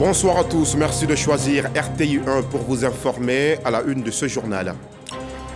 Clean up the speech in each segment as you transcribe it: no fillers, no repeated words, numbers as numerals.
Bonsoir à tous, merci de choisir RTI1 pour vous informer à la une de ce journal.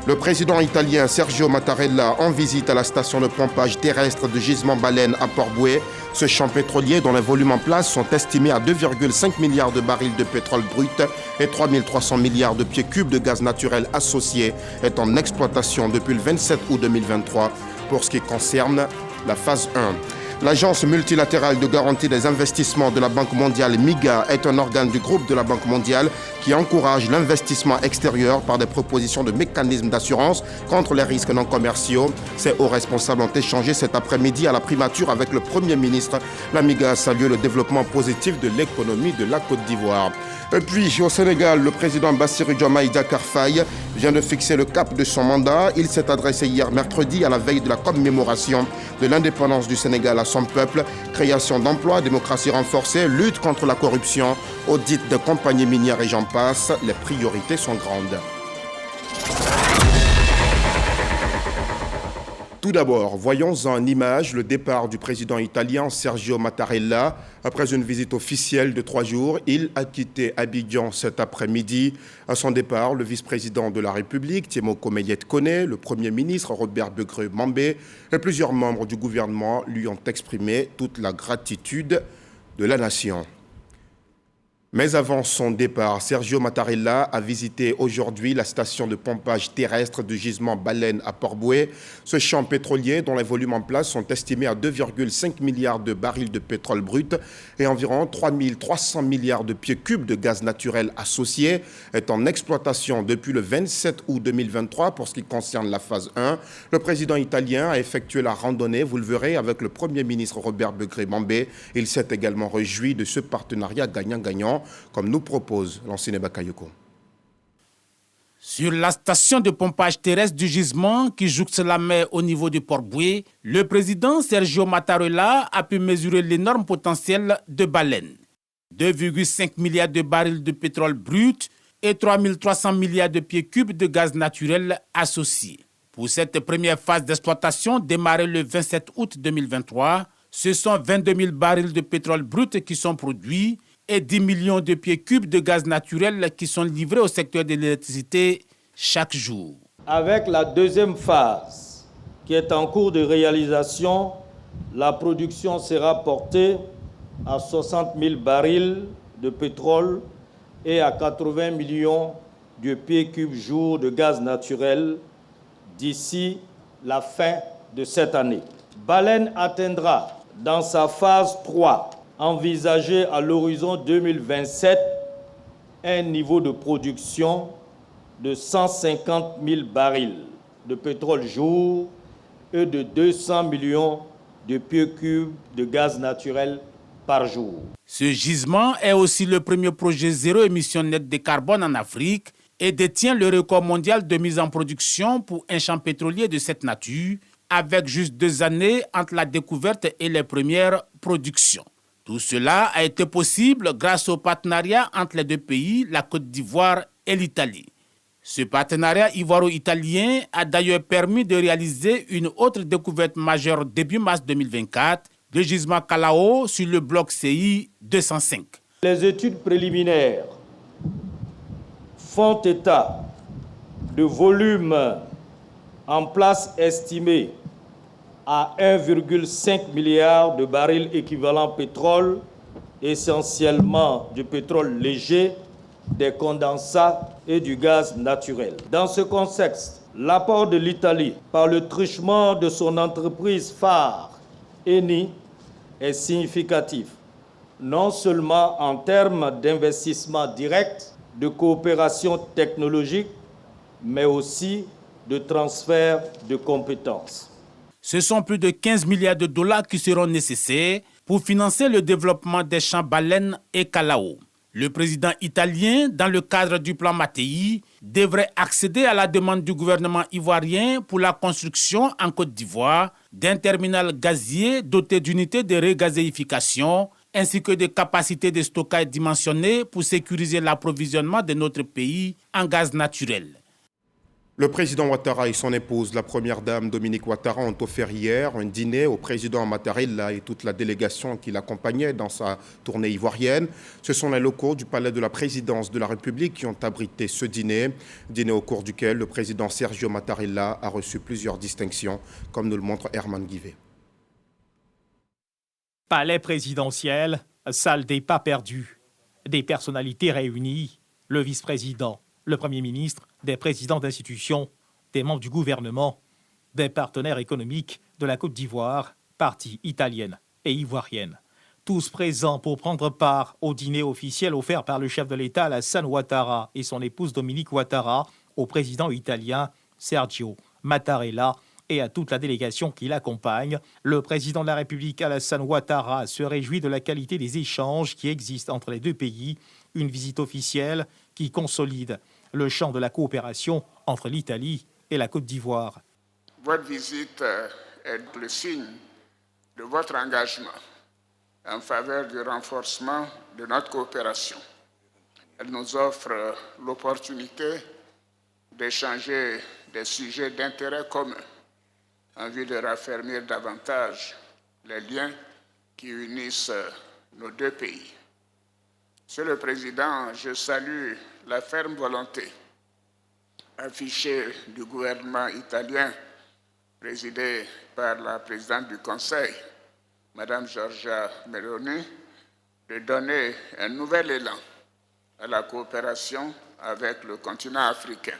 Le président italien Sergio Mattarella en visite à la station de pompage terrestre de gisement baleine à Port-Bouët. Ce champ pétrolier dont les volumes en place sont estimés à 2,5 milliards de barils de pétrole brut et 3300 milliards de pieds cubes de gaz naturel associé est en exploitation depuis le 27 août 2023 pour ce qui concerne la phase 1. L'Agence multilatérale de garantie des investissements de la Banque mondiale, MIGA, est un organe du groupe de la Banque mondiale qui encourage l'investissement extérieur par des propositions de mécanismes d'assurance contre les risques non commerciaux. Ces hauts responsables ont échangé cet après-midi à la primature avec le Premier ministre. La MIGA a salué le développement positif de l'économie de la Côte d'Ivoire. Et puis, au Sénégal, le président Bassirou Diomaye Diakhar Faye vient de fixer le cap de son mandat. Il s'est adressé hier mercredi à la veille de la commémoration de l'indépendance du Sénégal à son peuple. Création d'emplois, démocratie renforcée, lutte contre la corruption, audit de compagnies minières et j'en passe. Les priorités sont grandes. Tout d'abord, voyons en image le départ du président italien Sergio Mattarella. Après une visite officielle de 3 jours, il a quitté Abidjan cet après-midi. À son départ, le vice-président de la République, Tiemoko Meyet Kone, le premier ministre Robert Begré-Mambé et plusieurs membres du gouvernement lui ont exprimé toute la gratitude de la nation. Mais avant son départ, Sergio Mattarella a visité aujourd'hui la station de pompage terrestre du gisement baleine à Port-Bouët. Ce champ pétrolier, dont les volumes en place sont estimés à 2,5 milliards de barils de pétrole brut et environ 3300 milliards de pieds cubes de gaz naturel associé, est en exploitation depuis le 27 août 2023 pour ce qui concerne la phase 1. Le président italien a effectué la randonnée, vous le verrez, avec le Premier ministre Robert Begré-Mambé. Il s'est également réjoui de ce partenariat gagnant-gagnant, comme nous propose l'ancien Bakayoko. Sur la station de pompage terrestre du gisement qui jouxte la mer au niveau du Port-Bouët, le président Sergio Mattarella a pu mesurer l'énorme potentiel de baleines. 2,5 milliards de barils de pétrole brut et 3300 milliards de pieds cubes de gaz naturel associés. Pour cette première phase d'exploitation démarrée le 27 août 2023, ce sont 22 000 barils de pétrole brut qui sont produits et 10 millions de pieds cubes de gaz naturel qui sont livrés au secteur de l'électricité chaque jour. Avec la deuxième phase qui est en cours de réalisation, la production sera portée à 60 000 barils de pétrole et à 80 millions de pieds cubes jour de gaz naturel d'ici la fin de cette année. Baleine atteindra dans sa phase 3 envisager à l'horizon 2027 un niveau de production de 150 000 barils de pétrole jour et de 200 millions de pieds cubes de gaz naturel par jour. Ce gisement est aussi le premier projet zéro émission nette de carbone en Afrique et détient le record mondial de mise en production pour un champ pétrolier de cette nature, avec juste 2 années entre la découverte et les premières productions. Tout cela a été possible grâce au partenariat entre les deux pays, la Côte d'Ivoire et l'Italie. Ce partenariat ivoiro-italien a d'ailleurs permis de réaliser une autre découverte majeure début mars 2024, le gisement Kalao sur le bloc CI 205. Les études préliminaires font état de volumes en place estimés à 1,5 milliard de barils équivalent pétrole, essentiellement du pétrole léger, des condensats et du gaz naturel. Dans ce contexte, l'apport de l'Italie par le truchement de son entreprise phare, Eni, est significatif, non seulement en termes d'investissement direct, de coopération technologique, mais aussi de transfert de compétences. Ce sont plus de 15 milliards de dollars qui seront nécessaires pour financer le développement des champs baleines et Kalao. Le président italien, dans le cadre du plan Mattei, devrait accéder à la demande du gouvernement ivoirien pour la construction en Côte d'Ivoire d'un terminal gazier doté d'unités de regazéification ainsi que de capacités de stockage dimensionnées pour sécuriser l'approvisionnement de notre pays en gaz naturel. Le président Ouattara et son épouse, la première dame Dominique Ouattara, ont offert hier un dîner au président Mattarella et toute la délégation qui l'accompagnait dans sa tournée ivoirienne. Ce sont les locaux du palais de la présidence de la République qui ont abrité ce dîner au cours duquel le président Sergio Mattarella a reçu plusieurs distinctions, comme nous le montre Herman Guivet. Palais présidentiel, salle des pas perdus. Des personnalités réunies, le vice-président, le Premier ministre, des présidents d'institutions, des membres du gouvernement, des partenaires économiques de la Côte d'Ivoire, parties italiennes et ivoiriennes. Tous présents pour prendre part au dîner officiel offert par le chef de l'État Alassane Ouattara et son épouse Dominique Ouattara au président italien Sergio Mattarella et à toute la délégation qui l'accompagne. Le président de la République Alassane Ouattara se réjouit de la qualité des échanges qui existent entre les deux pays. Une visite officielle qui consolide le champ de la coopération entre l'Italie et la Côte d'Ivoire. Votre visite est le signe de votre engagement en faveur du renforcement de notre coopération. Elle nous offre l'opportunité d'échanger des sujets d'intérêt commun en vue de raffermir davantage les liens qui unissent nos deux pays. Monsieur le Président, je salue la ferme volonté affichée du gouvernement italien, présidé par la présidente du Conseil, Mme Giorgia Meloni, de donner un nouvel élan à la coopération avec le continent africain.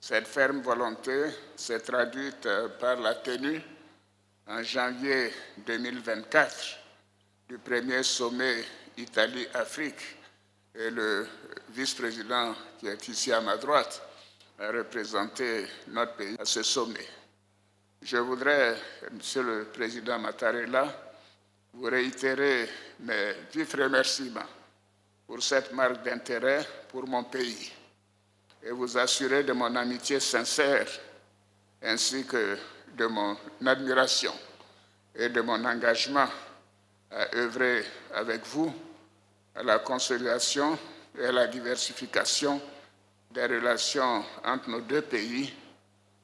Cette ferme volonté s'est traduite par la tenue, en janvier 2024, du premier sommet Italie-Afrique, et le vice-président qui est ici à ma droite a représenté notre pays à ce sommet. Je voudrais, Monsieur le Président Mattarella, vous réitérer mes vifs remerciements pour cette marque d'intérêt pour mon pays et vous assurer de mon amitié sincère ainsi que de mon admiration et de mon engagement à œuvrer avec vous à la consolidation et à la diversification des relations entre nos deux pays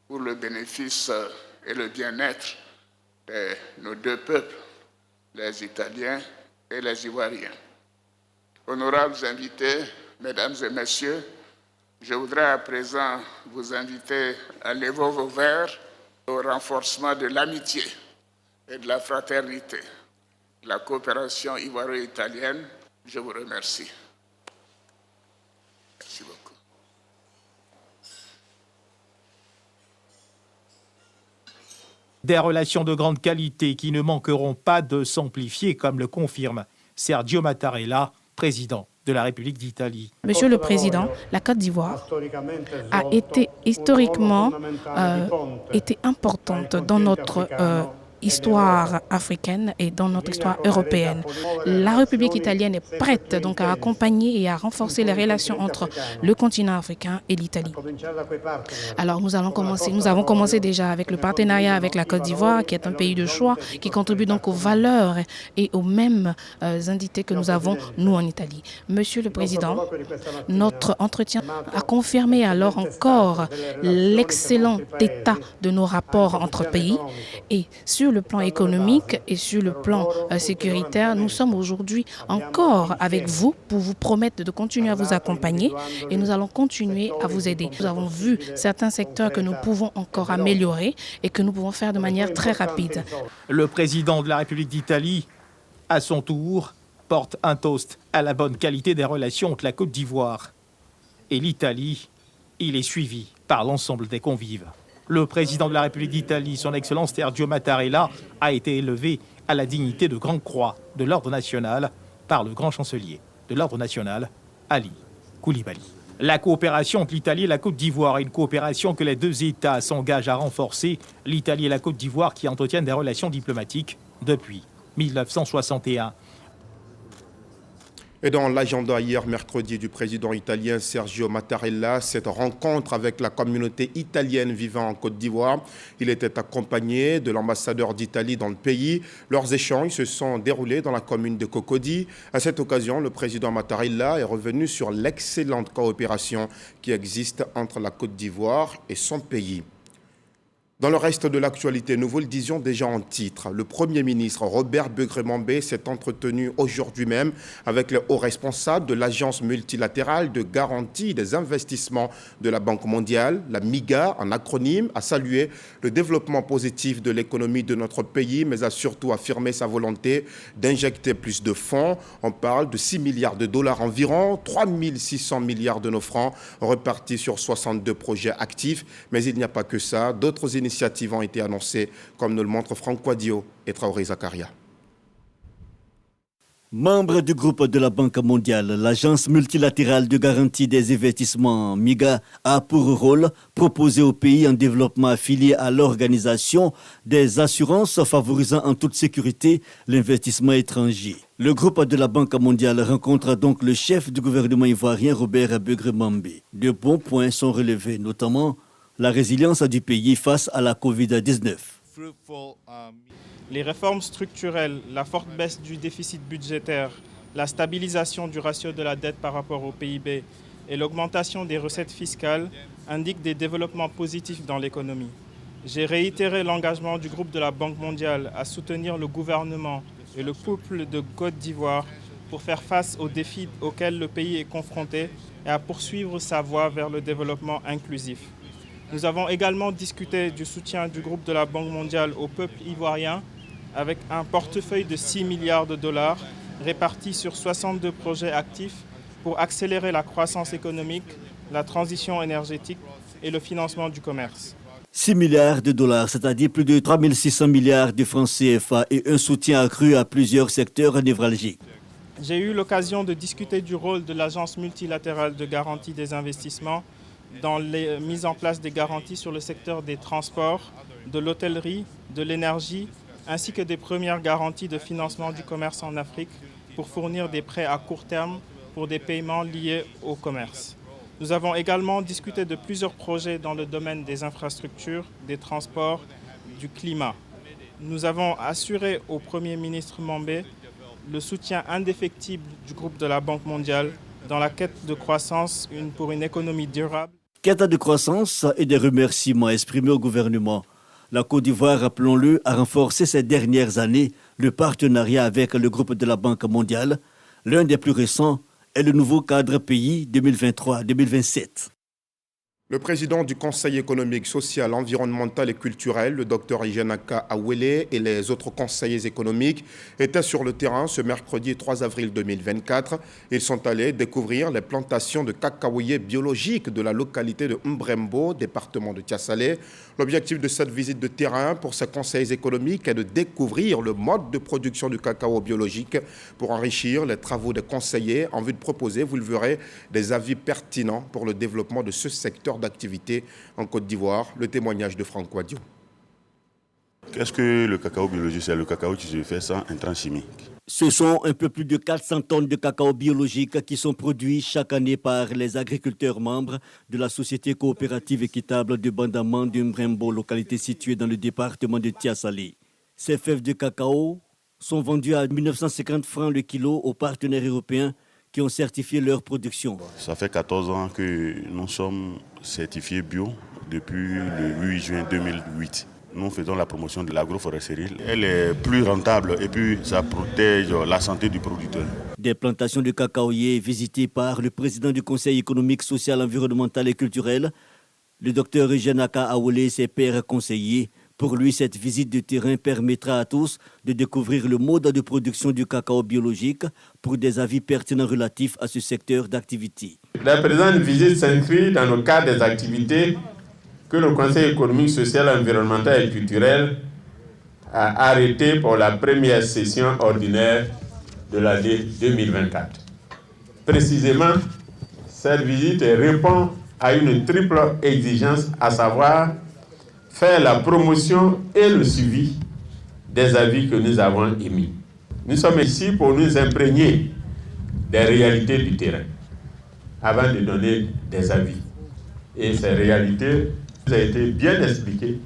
pour le bénéfice et le bien-être de nos deux peuples, les Italiens et les Ivoiriens. Honorables invités, Mesdames et Messieurs, je voudrais à présent vous inviter à lever vos verres au renforcement de l'amitié et de la fraternité, la coopération ivoiro-italienne. Je vous remercie. Merci beaucoup. Des relations de grande qualité qui ne manqueront pas de s'amplifier, comme le confirme Sergio Mattarella, président de la République d'Italie. Monsieur le Président, la Côte d'Ivoire a été historiquement importante dans notre histoire africaine et dans notre histoire européenne. La République italienne est prête donc à accompagner et à renforcer les relations entre le continent africain et l'Italie. Alors nous avons commencé déjà avec le partenariat avec la Côte d'Ivoire, qui est un pays de choix, qui contribue donc aux valeurs et aux mêmes entités que nous avons, nous, en Italie. Monsieur le Président, notre entretien a confirmé alors encore l'excellent état de nos rapports entre pays et sur le plan économique et sur le plan sécuritaire, nous sommes aujourd'hui encore avec vous pour vous promettre de continuer à vous accompagner et nous allons continuer à vous aider. Nous avons vu certains secteurs que nous pouvons encore améliorer et que nous pouvons faire de manière très rapide. Le président de la République d'Italie, à son tour, porte un toast à la bonne qualité des relations entre la Côte d'Ivoire et l'Italie. Il est suivi par l'ensemble des convives. Le président de la République d'Italie, son Excellence Sergio Mattarella, a été élevé à la dignité de Grande Croix de l'Ordre national par le grand chancelier de l'Ordre national, Ali Koulibaly. La coopération entre l'Italie et la Côte d'Ivoire est une coopération que les deux États s'engagent à renforcer. L'Italie et la Côte d'Ivoire qui entretiennent des relations diplomatiques depuis 1961. Et dans l'agenda hier mercredi du président italien Sergio Mattarella, cette rencontre avec la communauté italienne vivant en Côte d'Ivoire, il était accompagné de l'ambassadeur d'Italie dans le pays. Leurs échanges se sont déroulés dans la commune de Cocody. À cette occasion, le président Mattarella est revenu sur l'excellente coopération qui existe entre la Côte d'Ivoire et son pays. Dans le reste de l'actualité, nous vous le disions déjà en titre, le Premier ministre Robert Begré-Mambé s'est entretenu aujourd'hui même avec les hauts responsables de l'Agence multilatérale de garantie des investissements de la Banque mondiale, la MIGA en acronyme, a salué le développement positif de l'économie de notre pays, mais a surtout affirmé sa volonté d'injecter plus de fonds. On parle de 6 milliards de dollars environ, 3 600 milliards de nos francs repartis sur 62 projets actifs. Mais il n'y a pas que ça, d'autres initiatives ont été annoncées, comme nous le montrent Franck Quadio et Traoré Zakaria. Membre du groupe de la Banque mondiale, l'Agence multilatérale de garantie des investissements MIGA a pour rôle proposer aux pays en développement affiliés à l'organisation des assurances favorisant en toute sécurité l'investissement étranger. Le groupe de la Banque mondiale rencontre donc le chef du gouvernement ivoirien Robert Begré-Mambé. De bons points sont relevés, notamment la résilience du pays face à la Covid-19. Les réformes structurelles, la forte baisse du déficit budgétaire, la stabilisation du ratio de la dette par rapport au PIB et l'augmentation des recettes fiscales indiquent des développements positifs dans l'économie. J'ai réitéré l'engagement du groupe de la Banque mondiale à soutenir le gouvernement et le peuple de Côte d'Ivoire pour faire face aux défis auxquels le pays est confronté et à poursuivre sa voie vers le développement inclusif. Nous avons également discuté du soutien du groupe de la Banque mondiale au peuple ivoirien avec un portefeuille de 6 milliards de dollars répartis sur 62 projets actifs pour accélérer la croissance économique, la transition énergétique et le financement du commerce. 6 milliards de dollars, c'est-à-dire plus de 3 600 milliards de francs CFA et un soutien accru à plusieurs secteurs névralgiques. J'ai eu l'occasion de discuter du rôle de l'Agence multilatérale de garantie des investissements dans la mise en place des garanties sur le secteur des transports, de l'hôtellerie, de l'énergie, ainsi que des premières garanties de financement du commerce en Afrique pour fournir des prêts à court terme pour des paiements liés au commerce. Nous avons également discuté de plusieurs projets dans le domaine des infrastructures, des transports, du climat. Nous avons assuré au Premier ministre Mambé le soutien indéfectible du groupe de la Banque mondiale dans la quête de croissance pour une économie durable. Quête de croissance et des remerciements exprimés au gouvernement. La Côte d'Ivoire, rappelons-le, a renforcé ces dernières années le partenariat avec le groupe de la Banque mondiale. L'un des plus récents est le nouveau cadre pays 2023-2027. Le président du Conseil économique, social, environnemental et culturel, le Dr Ijanaka Awele, et les autres conseillers économiques étaient sur le terrain ce mercredi 3 avril 2024. Ils sont allés découvrir les plantations de cacaoyers biologiques de la localité de Mbrembo, département de Tiassalé. L'objectif de cette visite de terrain pour ces conseillers économiques est de découvrir le mode de production du cacao biologique pour enrichir les travaux des conseillers en vue de proposer, vous le verrez, des avis pertinents pour le développement de ce secteur d'activité en Côte d'Ivoire. Le témoignage de Franck Quadio. Qu'est-ce que le cacao biologique? C'est le cacao qui se fait sans intrants chimiques. Ce sont un peu plus de 400 tonnes de cacao biologique qui sont produits chaque année par les agriculteurs membres de la Société coopérative équitable de Bandamant de Mbrembo, localité située dans le département de Tiassalé. Ces fèves de cacao sont vendues à 1950 francs le kilo aux partenaires européens qui ont certifié leur production. Ça fait 14 ans que nous sommes certifiés bio depuis le 8 juin 2008. Nous faisons la promotion de l'agroforesterie. Elle est plus rentable et puis ça protège la santé du producteur. Des plantations de cacaoyers visitées par le président du Conseil économique, social, environnemental et culturel, le docteur Ijanaka Awele, ses pairs conseillers. Pour lui, cette visite de terrain permettra à tous de découvrir le mode de production du cacao biologique pour des avis pertinents relatifs à ce secteur d'activité. La présente visite s'inscrit dans le cadre des activités que le Conseil économique, social, environnemental et culturel a arrêtées pour la première session ordinaire de l'année 2024. Précisément, cette visite répond à une triple exigence, à savoir faire la promotion et le suivi des avis que nous avons émis. Nous sommes ici pour nous imprégner des réalités du terrain avant de donner des avis. Et ces réalités ont été bien expliquées.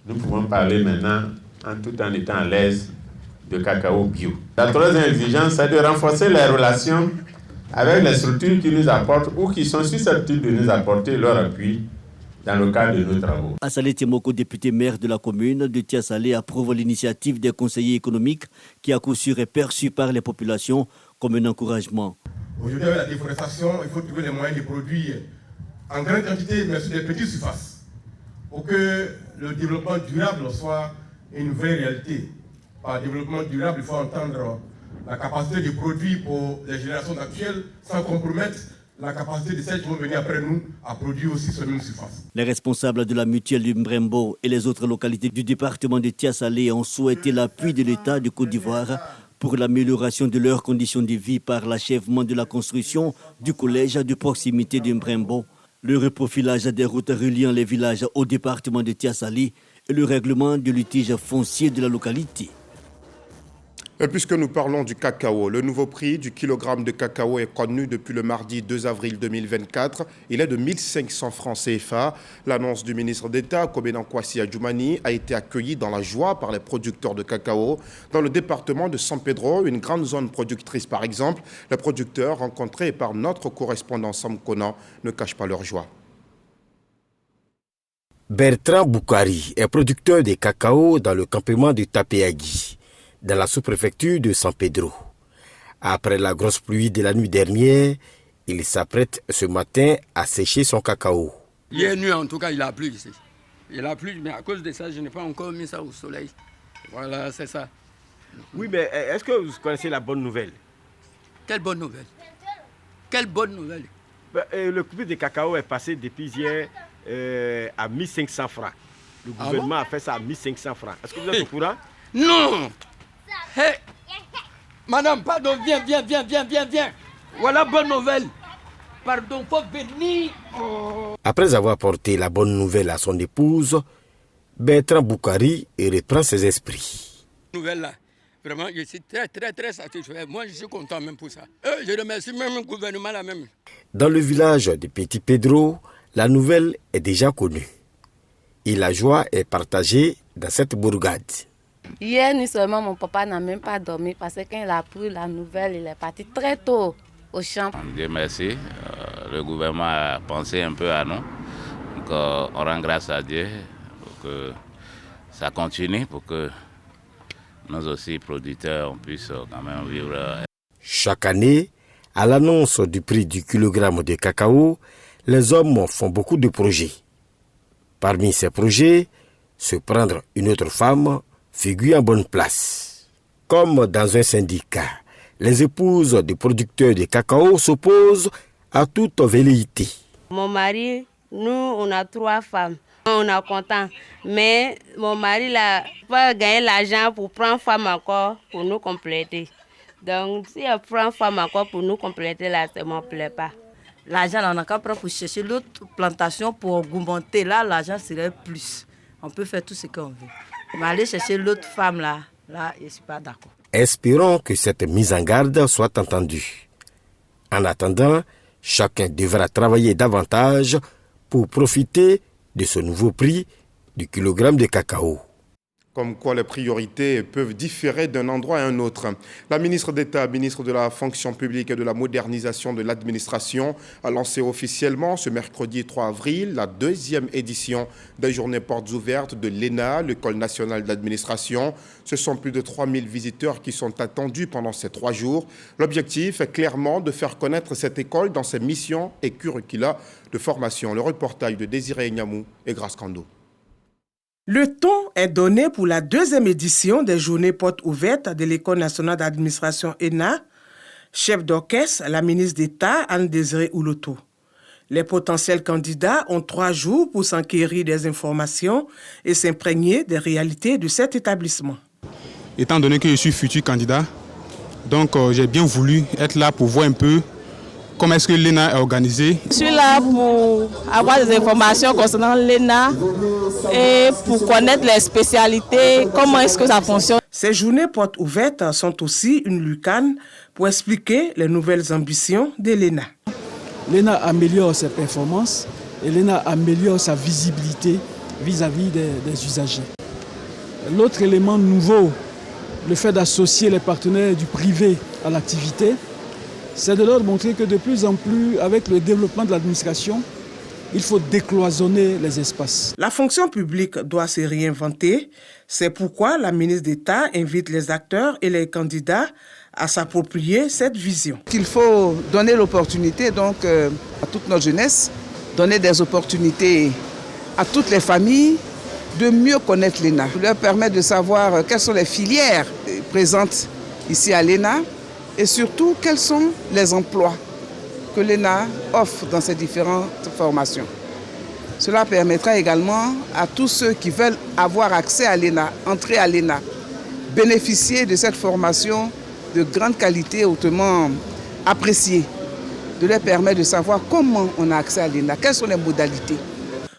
Nous pouvons parler maintenant tout en étant à l'aise de cacao bio. La troisième exigence, c'est de renforcer les relations avec les structures qui nous apportent ou qui sont susceptibles de nous apporter leur appui dans le cadre de nos travaux. Assalé Timoko, député maire de la commune de Tiasalé, approuve l'initiative des conseillers économiques qui à coup sûr est perçue par les populations comme un encouragement. Aujourd'hui, avec la déforestation, il faut trouver les moyens de produire en grande quantité, mais sur des petites surfaces, pour que le développement durable soit une vraie réalité. Par développement durable, il faut entendre la capacité de produire pour les générations actuelles sans compromettre la capacité de celles qui vont venir après nous à produire aussi sur la même surface. Les responsables de la mutuelle du Mbrembo et les autres localités du département de Tiasalé ont souhaité l'appui de l'État de Côte d'Ivoire pour l'amélioration de leurs conditions de vie par l'achèvement de la construction du collège de proximité de Mbrembo, le reprofilage des routes reliant les villages au département de Tiasalé et le règlement du litige foncier de la localité. Et puisque nous parlons du cacao, le nouveau prix du kilogramme de cacao est connu depuis le mardi 2 avril 2024. Il est de 1500 francs CFA. L'annonce du ministre d'État, Kobena Kwasi Adjoumani, a été accueillie dans la joie par les producteurs de cacao. Dans le département de San Pedro, une grande zone productrice par exemple, les producteurs rencontrés par notre correspondant Sam Konan ne cachent pas leur joie. Bertrand Boukari est producteur de cacao dans le campement de Tapéagui, dans la sous-préfecture de San Pedro. Après la grosse pluie de la nuit dernière, il s'apprête ce matin à sécher son cacao. Hier nuit, en tout cas, il a plu ici. Il a plu, mais à cause de ça, je n'ai pas encore mis ça au soleil. Voilà, c'est ça. Oui, mais est-ce que vous connaissez la bonne nouvelle? Quelle bonne nouvelle? Quelle bonne nouvelle? Le prix de cacao est passé depuis hier à 1500 francs. Le gouvernement a fait ça à 1500 francs. Est-ce que vous êtes au courant? Non! Hey. Madame, pardon, viens. Voilà bonne nouvelle. Pardon, faut venir. Oh. Après avoir porté la bonne nouvelle à son épouse, Bertrand Boukari reprend ses esprits. Nouvelle là, vraiment, je suis très satisfait. Moi, je suis content même pour ça. Je remercie même le gouvernement là même. Dans le village de Petit Pedro, la nouvelle est déjà connue. Et la joie est partagée dans cette bourgade. Hier nuit seulement, mon papa n'a même pas dormi parce que quand il a pris la nouvelle, il est parti très tôt au champ. Dieu merci, le gouvernement a pensé un peu à nous. Donc on rend grâce à Dieu pour que ça continue, pour que nous aussi, producteurs, on puisse quand même vivre. Chaque année, à l'annonce du prix du kilogramme de cacao, les hommes font beaucoup de projets. Parmi ces projets, se prendre une autre femme figure en bonne place. Comme dans un syndicat, les épouses des producteurs de cacao s'opposent à toute velléité. Mon mari, nous, on a 3 femmes. On est content. Mais mon mari là, va gagner l'argent pour prendre femme encore pour nous compléter. Donc, si elle prend femme encore pour nous compléter, là, ça ne me plaît pas. L'argent, on a qu'à prendre pour chercher l'autre plantation pour augmenter. Là, l'argent serait plus. On peut faire tout ce qu'on veut. Mais aller chercher l'autre femme là, je ne suis pas d'accord. Espérons que cette mise en garde soit entendue. En attendant, chacun devra travailler davantage pour profiter de ce nouveau prix du kilogramme de cacao. Comme quoi les priorités peuvent différer d'un endroit à un autre. La ministre d'État, ministre de la fonction publique et de la modernisation de l'administration, a lancé officiellement ce mercredi 3 avril la 2e édition des journées portes ouvertes de l'ENA, l'École nationale d'administration. Ce sont plus de 3000 visiteurs qui sont attendus pendant ces 3 jours. L'objectif est clairement de faire connaître cette école dans ses missions et curricula de formation. Le reportage de Désiré Nyamou et Grace Kando. Le ton est donné pour la 2e édition des journées portes ouvertes de l'École nationale d'administration ENA. Chef d'orchestre, la ministre d'État Anne-Désiré Ouloto. Les potentiels candidats ont 3 jours pour s'enquérir des informations et s'imprégner des réalités de cet établissement. Étant donné que je suis futur candidat, donc j'ai bien voulu être là pour voir un peu comment est-ce que l'ENA est organisée. Je suis là pour avoir des informations concernant l'ENA et pour connaître les spécialités, comment est-ce que ça fonctionne. Ces journées portes ouvertes sont aussi une lucane pour expliquer les nouvelles ambitions de l'ENA. L'ENA améliore ses performances et l'ENA améliore sa visibilité vis-à-vis des usagers. L'autre élément nouveau, le fait d'associer les partenaires du privé à l'activité, c'est de leur montrer que de plus en plus, avec le développement de l'administration, il faut décloisonner les espaces. La fonction publique doit se réinventer. C'est pourquoi la ministre d'État invite les acteurs et les candidats à s'approprier cette vision. Il faut donner l'opportunité donc à toute notre jeunesse, donner des opportunités à toutes les familles de mieux connaître l'ENA, leur permettre de savoir quelles sont les filières présentes ici à l'ENA et surtout quels sont les emplois que l'ENA offre dans ces différentes formations. Cela permettra également à tous ceux qui veulent avoir accès à l'ENA, entrer à l'ENA, bénéficier de cette formation de grande qualité, hautement appréciée, de leur permettre de savoir comment on a accès à l'ENA, quelles sont les modalités.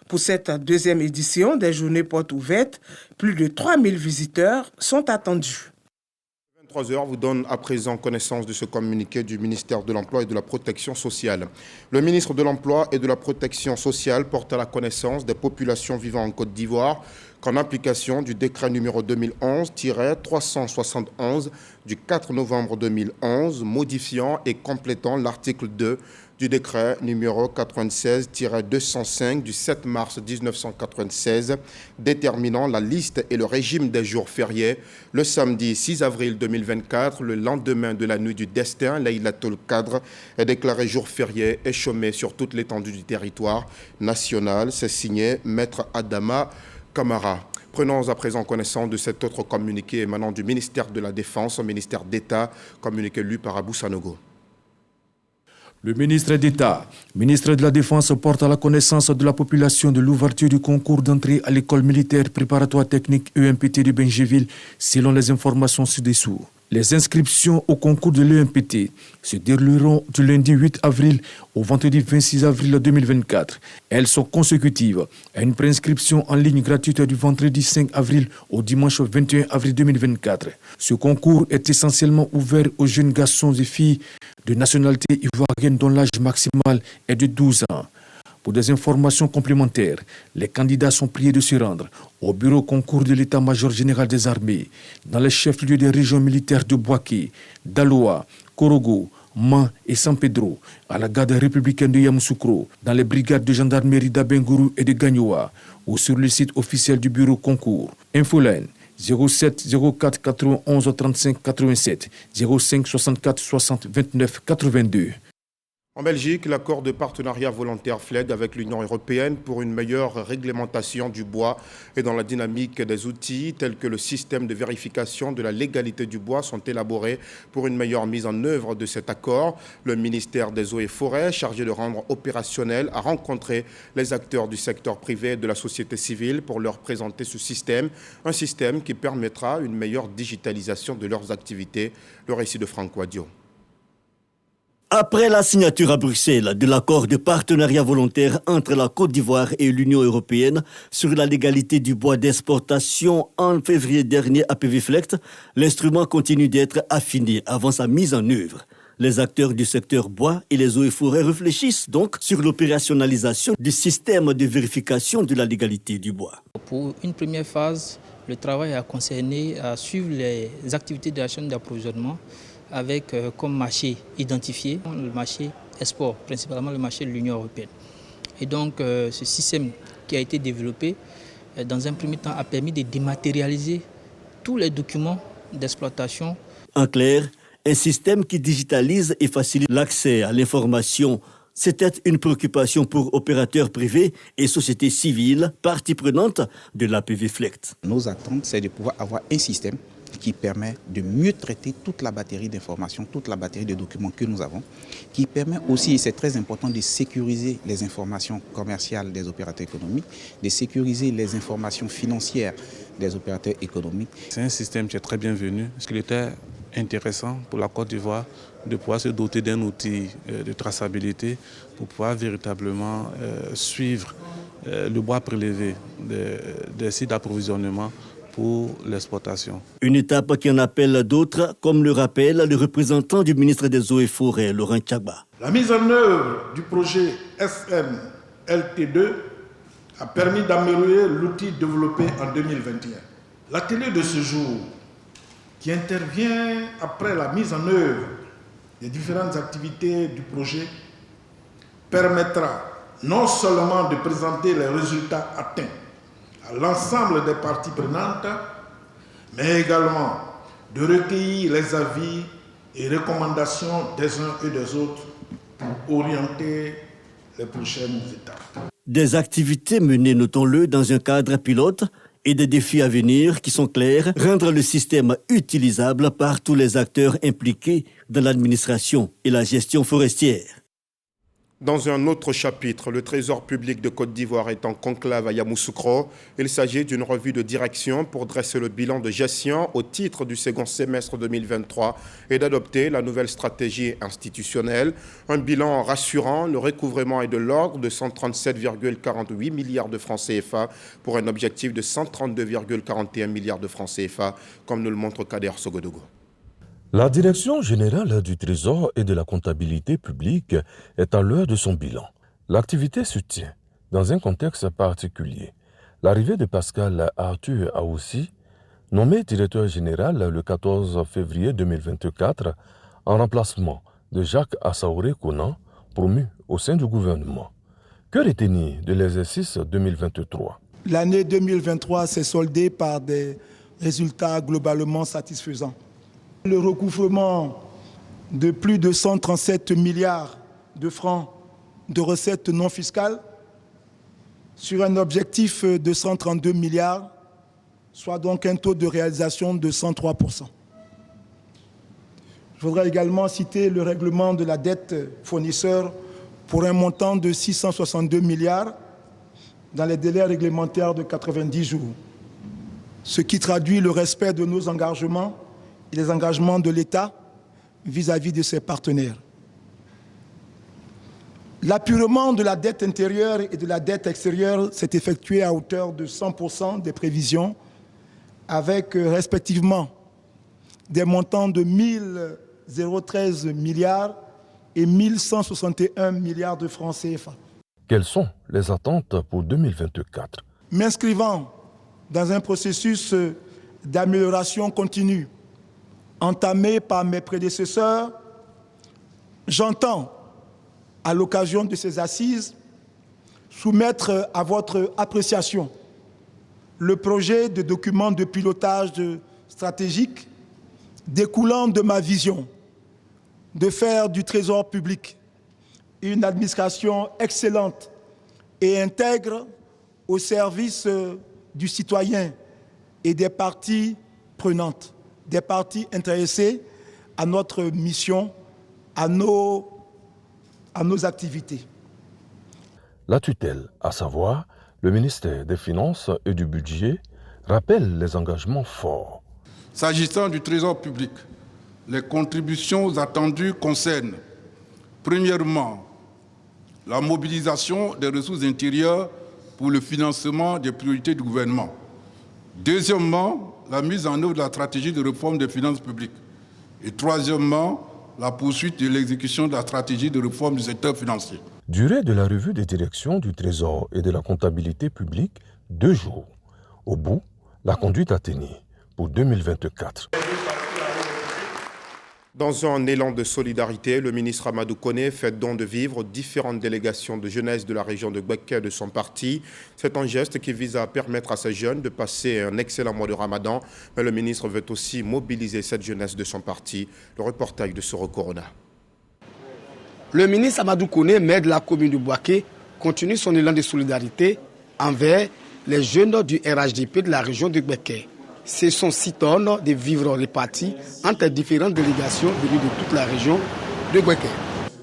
Pour cette deuxième édition des journées portes ouvertes, plus de 3000 visiteurs sont attendus. 23h vous donne à présent connaissance de ce communiqué du ministère de l'Emploi et de la Protection sociale. Le ministre de l'Emploi et de la Protection sociale porte à la connaissance des populations vivant en Côte d'Ivoire qu'en application du décret numéro 2011-371 du 4 novembre 2011 modifiant et complétant l'article 2 du décret numéro 96-205 du 7 mars 1996 déterminant la liste et le régime des jours fériés le samedi 6 avril 2024, le lendemain de la nuit du destin, Laylatul Qadr est déclaré jour férié et chômé sur toute l'étendue du territoire national. C'est signé Maître Adama Camara. Prenons à présent connaissance de cet autre communiqué émanant du ministère de la Défense au ministère d'État, communiqué lu par Abou Sanogo. Le ministre d'État, ministre de la Défense, porte à la connaissance de la population de l'ouverture du concours d'entrée à l'école militaire préparatoire technique EMPT de Bengéville, selon les informations ci-dessous. Les inscriptions au concours de l'EMPT se dérouleront du lundi 8 avril au vendredi 26 avril 2024. Elles sont consécutives à une préinscription en ligne gratuite du vendredi 5 avril au dimanche 21 avril 2024. Ce concours est essentiellement ouvert aux jeunes garçons et filles de nationalité ivoirienne dont l'âge maximal est de 12 ans. Pour des informations complémentaires, les candidats sont priés de se rendre au bureau concours de l'état-major général des armées, dans les chefs-lieux des régions militaires de Boaké, Daloa, Korogo, Man et San Pedro, à la garde républicaine de Yamoussoukro, dans les brigades de gendarmerie d'Abengourou et de Gagnoa, ou sur le site officiel du bureau concours. Infoline 07 04 91 35 87 05 64 60 29 82. En Belgique, l'accord de partenariat volontaire FLEG avec l'Union européenne pour une meilleure réglementation du bois et dans la dynamique des outils tels que le système de vérification de la légalité du bois sont élaborés pour une meilleure mise en œuvre de cet accord. Le ministère des Eaux et Forêts, chargé de rendre opérationnel, a rencontré les acteurs du secteur privé et de la société civile pour leur présenter ce système, un système qui permettra une meilleure digitalisation de leurs activités. Le récit de Franck Wadio. Après la signature à Bruxelles de l'accord de partenariat volontaire entre la Côte d'Ivoire et l'Union européenne sur la légalité du bois d'exportation en février dernier à PVFLECT, l'instrument continue d'être affiné avant sa mise en œuvre. Les acteurs du secteur bois et les eaux et forêts réfléchissent donc sur l'opérationnalisation du système de vérification de la légalité du bois. Pour une première phase, le travail a concerné à suivre les activités de la chaîne d'approvisionnement avec comme marché identifié le marché export, principalement le marché de l'Union européenne. Et donc ce système qui a été développé dans un premier temps a permis de dématérialiser tous les documents d'exploitation. En clair, un système qui digitalise et facilite l'accès à l'information. C'était une préoccupation pour opérateurs privés et sociétés civiles, parties prenantes de la PVFLECT. Nos attentes, c'est de pouvoir avoir un système qui permet de mieux traiter toute la batterie d'informations, toute la batterie de documents que nous avons, qui permet aussi, et c'est très important, de sécuriser les informations commerciales des opérateurs économiques, de sécuriser les informations financières des opérateurs économiques. C'est un système qui est très bienvenu, parce qu'il était intéressant pour la Côte d'Ivoire de pouvoir se doter d'un outil de traçabilité pour pouvoir véritablement suivre le bois prélevé des sites d'approvisionnement pour l'exportation. Une étape qui en appelle d'autres, comme le rappelle le représentant du ministre des Eaux et Forêts, Laurent Tchagba. La mise en œuvre du projet SMLT2 a permis d'améliorer l'outil développé en 2021. L'atelier de ce jour, qui intervient après la mise en œuvre des différentes activités du projet, permettra non seulement de présenter les résultats atteints à l'ensemble des parties prenantes, mais également de recueillir les avis et recommandations des uns et des autres pour orienter les prochaines étapes. Des activités menées, notons-le, dans un cadre pilote et des défis à venir qui sont clairs, rendre le système utilisable par tous les acteurs impliqués dans l'administration et la gestion forestière. Dans un autre chapitre, le Trésor public de Côte d'Ivoire est en conclave à Yamoussoukro. Il s'agit d'une revue de direction pour dresser le bilan de gestion au titre du second semestre 2023 et d'adopter la nouvelle stratégie institutionnelle. Un bilan rassurant, le recouvrement est de l'ordre de 137,48 milliards de francs CFA pour un objectif de 132,41 milliards de francs CFA, comme nous le montre Kader Sogodogo. La Direction générale du Trésor et de la comptabilité publique est à l'heure de son bilan. L'activité se tient dans un contexte particulier. L'arrivée de Pascal Arthur Aoussi, nommé directeur général le 14 février 2024, en remplacement de Jacques Assaouré Conan, promu au sein du gouvernement. Que retenir de l'exercice 2023 ? L'année 2023 s'est soldée par des résultats globalement satisfaisants. Le recouvrement de plus de 137 milliards de francs de recettes non fiscales sur un objectif de 132 milliards, soit donc un taux de réalisation de 103%. Je voudrais également citer le règlement de la dette fournisseur pour un montant de 662 milliards dans les délais réglementaires de 90 jours, ce qui traduit le respect de nos engagements et les engagements de l'État vis-à-vis de ses partenaires. L'apurement de la dette intérieure et de la dette extérieure s'est effectué à hauteur de 100% des prévisions, avec respectivement des montants de 1 013 milliards et 1 161 milliards de francs CFA. Quelles sont les attentes pour 2024 ? M'inscrivant dans un processus d'amélioration continue, entamé par mes prédécesseurs, j'entends, à l'occasion de ces assises, soumettre à votre appréciation le projet de document de pilotage stratégique découlant de ma vision de faire du Trésor public une administration excellente et intègre au service du citoyen et des parties prenantes, des parties intéressées à notre mission, à nos activités. La tutelle, à savoir le ministère des Finances et du Budget, rappelle les engagements forts. S'agissant du Trésor public, les contributions attendues concernent, premièrement, la mobilisation des ressources intérieures pour le financement des priorités du gouvernement. Deuxièmement, la mise en œuvre de la stratégie de réforme des finances publiques. Et troisièmement, la poursuite de l'exécution de la stratégie de réforme du secteur financier. Durée de la revue des directions du Trésor et de la comptabilité publique, 2 jours. Au bout, la conduite à tenir pour 2024. Dans un élan de solidarité, le ministre Amadou Koné fait don de vivres aux différentes délégations de jeunesse de la région de Gbeke de son parti. C'est un geste qui vise à permettre à ces jeunes de passer un excellent mois de Ramadan. Mais le ministre veut aussi mobiliser cette jeunesse de son parti. Le reportage de Soro Corona. Le ministre Amadou Koné, maire de la commune de Bouaké, continue son élan de solidarité envers les jeunes du RHDP de la région de Gbeke. Ce sont 6 tonnes de vivres répartis entre différentes délégations venues de toute la région de Gbeke.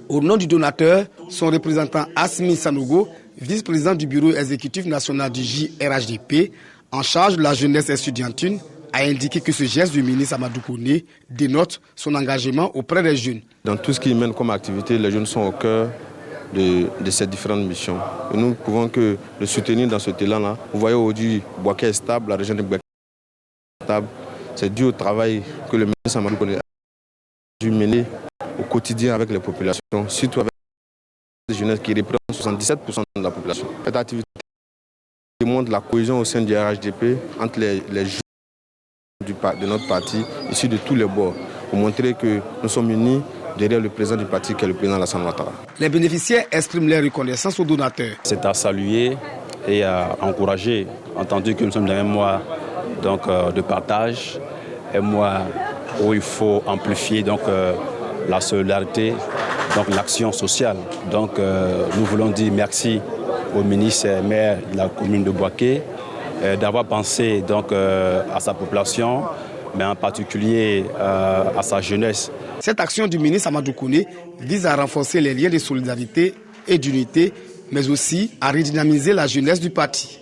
Au nom du donateur, son représentant Asmi Sanogo, vice-président du bureau exécutif national du JRHDP, en charge de la jeunesse estudiantine, a indiqué que ce geste du ministre Amadou Koné dénote son engagement auprès des jeunes. Dans tout ce qu'il mène comme activité, les jeunes sont au cœur de ces différentes missions. Et nous ne pouvons que le soutenir dans ce élan-là. Vous voyez aujourd'hui, Bouaké est stable, la région de Gbeke c'est dû au travail que le ministre Amadou Koné a dû mener au quotidien avec les populations, surtout avec les jeunes qui représentent 77% de la population. Cette activité démontre la cohésion au sein du RHDP entre les jeunes de notre parti, issus de tous les bords, pour montrer que nous sommes unis derrière le président du parti qui est le président Alassane Ouattara. Les bénéficiaires expriment leur reconnaissance aux donateurs. C'est à saluer et à encourager, entendu que nous sommes dans un mois de partage, un mois où il faut amplifier la solidarité, l'action sociale. Nous voulons dire merci au ministre et maire de la commune de Bouaké d'avoir pensé à sa population, mais en particulier à sa jeunesse. Cette action du ministre Amadou Koné vise à renforcer les liens de solidarité et d'unité, mais aussi à redynamiser la jeunesse du parti.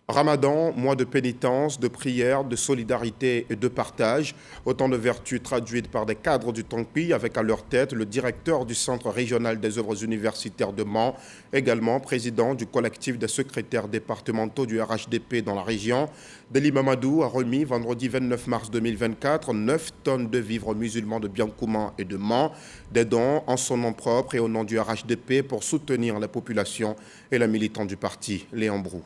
Ramadan, mois de pénitence, de prière, de solidarité et de partage. Autant de vertus traduites par des cadres du Tongpi avec à leur tête le directeur du Centre régional des œuvres universitaires de Mans, également président du collectif des secrétaires départementaux du RHDP dans la région. Deli Mamadou a remis vendredi 29 mars 2024 9 tonnes de vivres musulmans de Biankouman et de Mans, des dons en son nom propre et au nom du RHDP pour soutenir la population et les militants du parti. Léon Brou.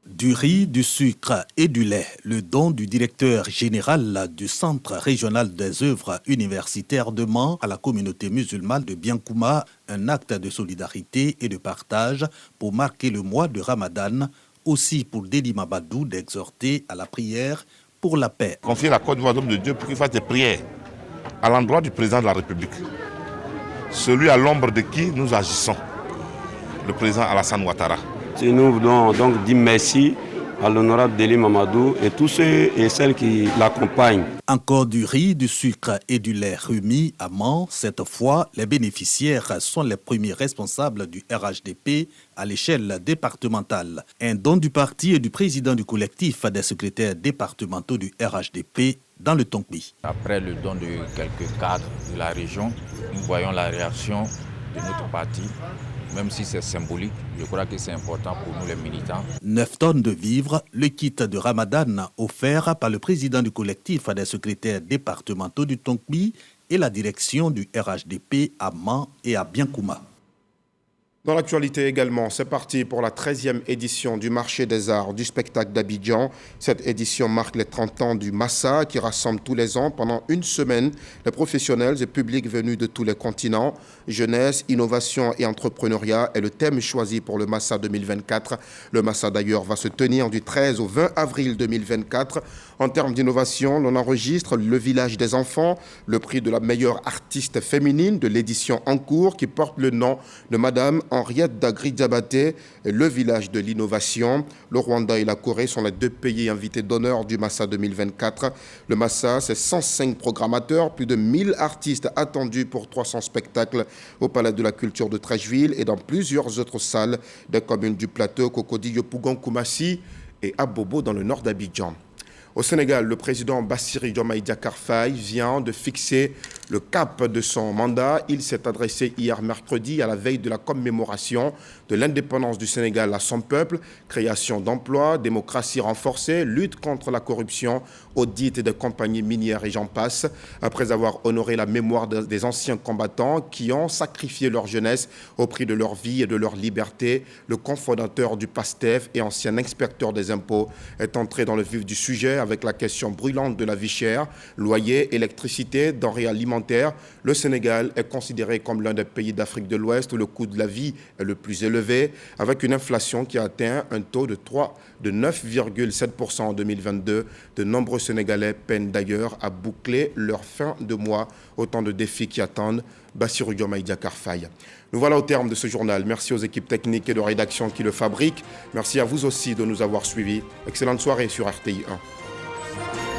Du riz, du sucre et du lait, le don du directeur général du Centre régional des œuvres universitaires de Mans à la communauté musulmane de Biankouma, un acte de solidarité et de partage pour marquer le mois de Ramadan, aussi pour Deli Mamadou d'exhorter à la prière pour la paix. Confier la Côte d'Ivoire de Dieu pour qu'il fasse des prières à l'endroit du président de la République, celui à l'ombre de qui nous agissons, le président Alassane Ouattara. Nous voulons donc dire merci à l'honorable Deli Mamadou et tous ceux et celles qui l'accompagnent. Encore du riz, du sucre et du lait remis à Mans. Cette fois, les bénéficiaires sont les premiers responsables du RHDP à l'échelle départementale. Un don du parti et du président du collectif des secrétaires départementaux du RHDP dans le Tongpi. Après le don de quelques cadres de la région, nous voyons la réaction de notre parti. Même si c'est symbolique, je crois que c'est important pour nous les militants. 9 tonnes de vivres, le kit de Ramadan offert par le président du collectif des secrétaires départementaux du Tongpi et la direction du RHDP à Mans et à Biankouma. Dans l'actualité également, c'est parti pour la 13e édition du marché des arts du spectacle d'Abidjan. Cette édition marque les 30 ans du Massa qui rassemble tous les ans pendant une semaine les professionnels et publics venus de tous les continents. Jeunesse, innovation et entrepreneuriat est le thème choisi pour le Massa 2024. Le Massa d'ailleurs va se tenir du 13 au 20 avril 2024. En termes d'innovation, l'on enregistre le village des enfants, le prix de la meilleure artiste féminine de l'édition en cours qui porte le nom de Madame Henriette Dagri-Diabaté, le village de l'innovation. Le Rwanda et la Corée sont les deux pays invités d'honneur du Massa 2024. Le Massa, c'est 105 programmateurs, plus de 1000 artistes attendus pour 300 spectacles au Palais de la Culture de Trècheville et dans plusieurs autres salles des communes du plateau, Cocody, Yopougon, Koumassi et Abobo dans le nord d'Abidjan. Au Sénégal, le président Bassirou Diomaye Diakhar Faye vient de fixer le cap de son mandat. Il s'est adressé hier mercredi à la veille de la commémoration de l'indépendance du Sénégal à son peuple, création d'emplois, démocratie renforcée, lutte contre la corruption, audit des compagnies minières et j'en passe. Après avoir honoré la mémoire des anciens combattants qui ont sacrifié leur jeunesse au prix de leur vie et de leur liberté, le cofondateur du PASTEF et ancien inspecteur des impôts est entré dans le vif du sujet avec la question brûlante de la vie chère, loyer, électricité, denrées alimentaires. Le Sénégal est considéré comme l'un des pays d'Afrique de l'Ouest où le coût de la vie est le plus élevé, avec une inflation qui a atteint un taux de 9,7% en 2022. De nombreux Sénégalais peinent d'ailleurs à boucler leur fin de mois. Autant de défis qui attendent Bassirou Diomaye Diakhar Faye. Nous voilà au terme de ce journal. Merci aux équipes techniques et de rédaction qui le fabriquent. Merci à vous aussi de nous avoir suivis. Excellente soirée sur RTI 1.